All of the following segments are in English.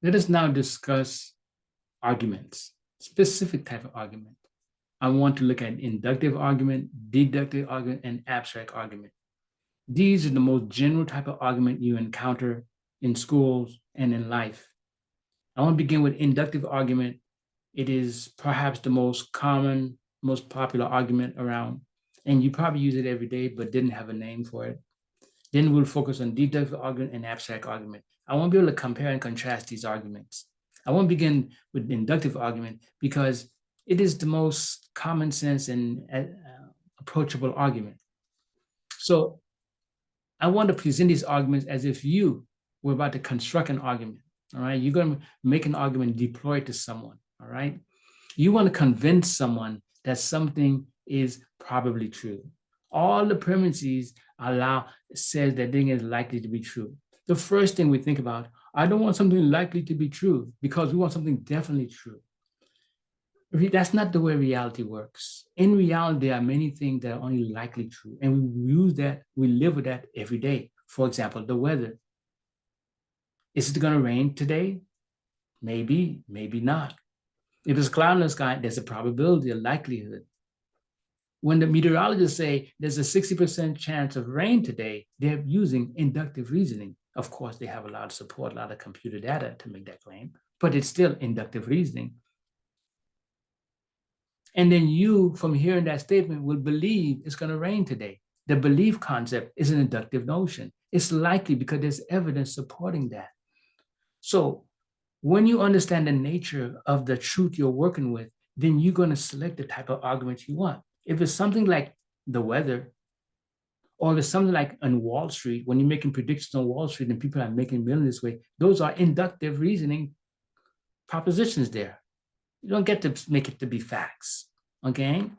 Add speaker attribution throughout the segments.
Speaker 1: Let us now discuss arguments, specific type of argument. I want to look at inductive argument, deductive argument, and abstract argument. These are the most general type of argument you encounter in schools and in life. I want to begin with inductive argument. It is perhaps the most common, most popular argument around, and you probably use it every day, but didn't have a name for it. Then we'll focus on deductive argument and abstract argument. I want to be able to compare and contrast these arguments. I want to begin with inductive argument because it is the most common sense and approachable argument. So I want to present these arguments as if you were about to construct an argument. All right, you're going to make an argument, deploy it to someone. All right, you want to convince someone that something is probably true. All the premises says that thing is likely to be true. The first thing we think about, I don't want something likely to be true because we want something definitely true. That's not the way reality works. In reality, there are many things that are only likely true, and we use that, we live with that every day. For example, the weather. Is it going to rain today? Maybe, maybe not. If it's a cloud in the sky, there's a probability, a likelihood. When the meteorologists say there's a 60% chance of rain today, they're using inductive reasoning. Of course, they have a lot of support, a lot of computer data to make that claim, but it's still inductive reasoning. And then you, from hearing that statement, will believe it's going to rain today. The belief concept is an inductive notion. It's likely because there's evidence supporting that. So when you understand the nature of the truth you're working with, then you're going to select the type of argument you want. If it's something like the weather, or if it's something like on Wall Street, when you're making predictions on Wall Street and people are making millions this way, those are inductive reasoning propositions there. You don't get to make it to be facts, okay?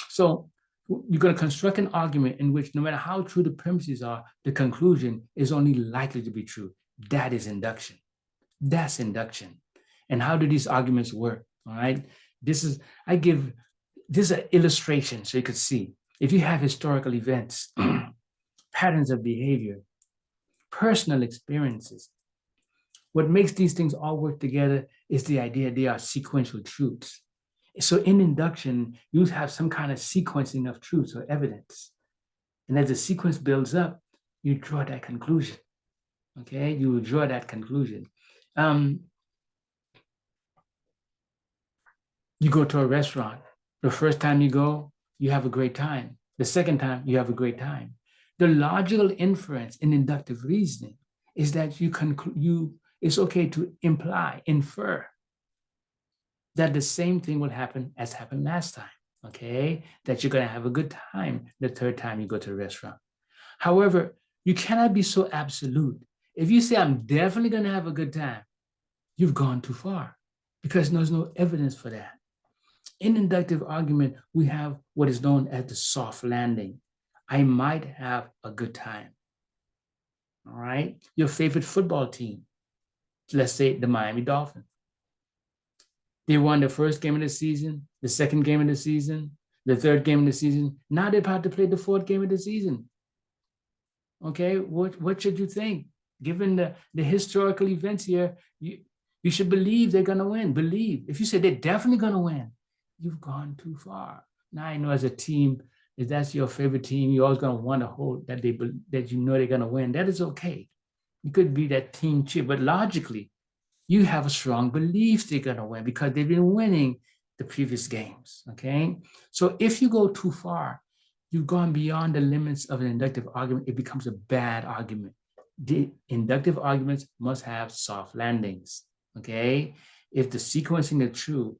Speaker 1: So you're going to construct an argument in which no matter how true the premises are, the conclusion is only likely to be true. That is induction. That's induction. And how do these arguments work? All right. This is an illustration so you could see. If you have historical events, patterns of behavior, personal experiences, what makes these things all work together is the idea they are sequential truths. So in induction, you have some kind of sequencing of truths or evidence. And as the sequence builds up, you draw that conclusion. Okay, you will draw that conclusion. You go to a restaurant. The first time you go, you have a great time. The second time, you have a great time. The logical inference in inductive reasoning is that it's okay to infer that the same thing will happen as happened last time, okay? That you're going to have a good time the third time you go to a restaurant. However, you cannot be so absolute. If you say, I'm definitely going to have a good time, you've gone too far because there's no evidence for that. In inductive argument, we have what is known as the soft landing. I might have a good time. All right? Your favorite football team, let's say the Miami Dolphins. They won the first game of the season, the second game of the season, the third game of the season. Now they're about to play the fourth game of the season. Okay, what should you think? Given the historical events here, you should believe they're going to win. Believe. If you say they're definitely going to win, you've gone too far. Now I know as a team, if that's your favorite team, you're always going to want to hold that you know they're going to win. That is okay. You could be that team cheer, but logically, you have a strong belief they're going to win because they've been winning the previous games, okay? So if you go too far, you've gone beyond the limits of an inductive argument, it becomes a bad argument. The inductive arguments must have soft landings, okay? If the sequencing is true,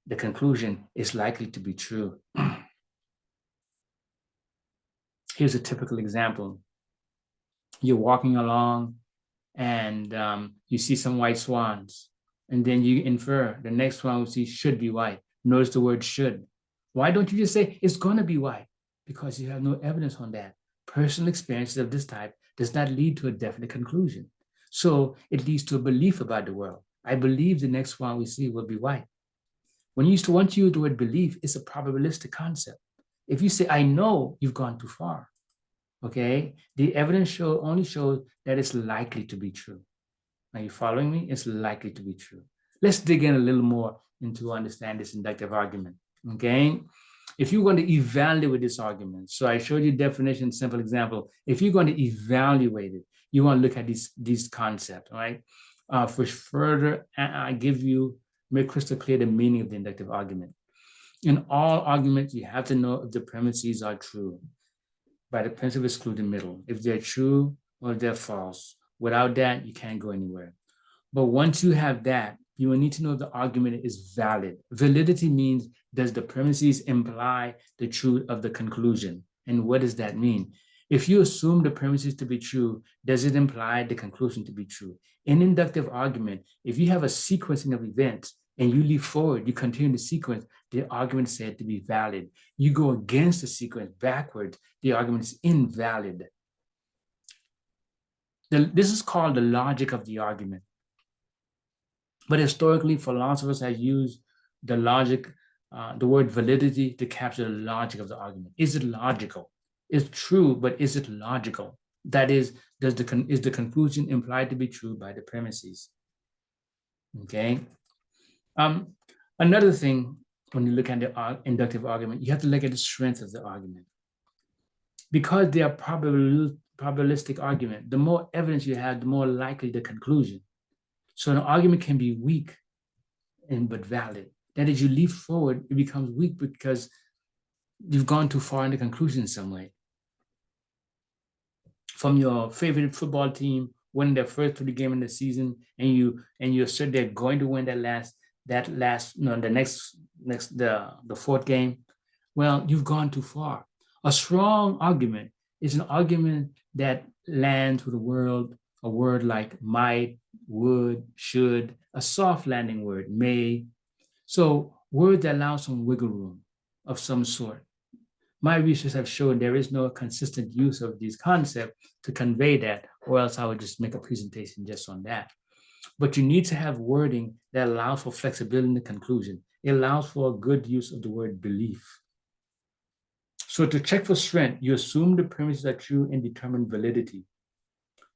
Speaker 1: the conclusion is likely to be true. Here's a typical example. You're walking along and you see some white swans, and then you infer the next one we see should be white. Notice the word should. Why don't you just say it's going to be white? Because you have no evidence on that. Personal experiences of this type does not lead to a definite conclusion. So it leads to a belief about the world. I believe the next one we see will be white. Once you use the word belief, it's a probabilistic concept. If you say, I know, you've gone too far. Okay? The evidence only shows that it's likely to be true. Are you following me? It's likely to be true. Let's dig in a little more into understand this inductive argument. Okay. If you're going to evaluate this argument, so I showed you definition, simple example. If you're going to evaluate it, you want to look at these concepts, right? For further, I give you, make crystal clear the meaning of the inductive argument. In all arguments, you have to know if the premises are true by the principle of excluding middle, if they're true or if they're false. Without that, you can't go anywhere. But once you have that, you will need to know if the argument is valid. Validity means, does the premises imply the truth of the conclusion? And what does that mean? If you assume the premises to be true, does it imply the conclusion to be true? In inductive argument, if you have a sequencing of events and you leap forward, you continue the sequence, the argument is said to be valid. You go against the sequence backwards, the argument is invalid. This is called the logic of the argument. But historically, philosophers have used the logic, the word validity, to capture the logic of the argument. Is it logical? It's true, but is it logical? That is the conclusion implied to be true by the premises? Okay. Another thing, when you look at the inductive argument, you have to look at the strength of the argument. Because they are probabilistic argument, the more evidence you have, the more likely the conclusion. So an argument can be weak but valid. That is, you leap forward, it becomes weak because you've gone too far in the conclusion in some way. From your favorite football team winning their first 3 games in the season, and you assert they're going to win the fourth game. Well, you've gone too far. A strong argument is an argument that lands with a word like might, would, should, a soft landing word, may. So words that allow some wiggle room of some sort. My research have shown there is no consistent use of these concepts to convey that, or else I would just make a presentation just on that. But you need to have wording that allows for flexibility in the conclusion. It allows for a good use of the word belief. So to check for strength, you assume the premises are true and determine validity.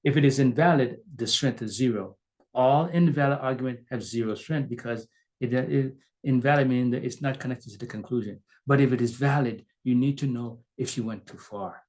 Speaker 1: If it is invalid, the strength is 0. All invalid arguments have 0 strength because it invalid means that it's not connected to the conclusion. But if it is valid, you need to know if you went too far.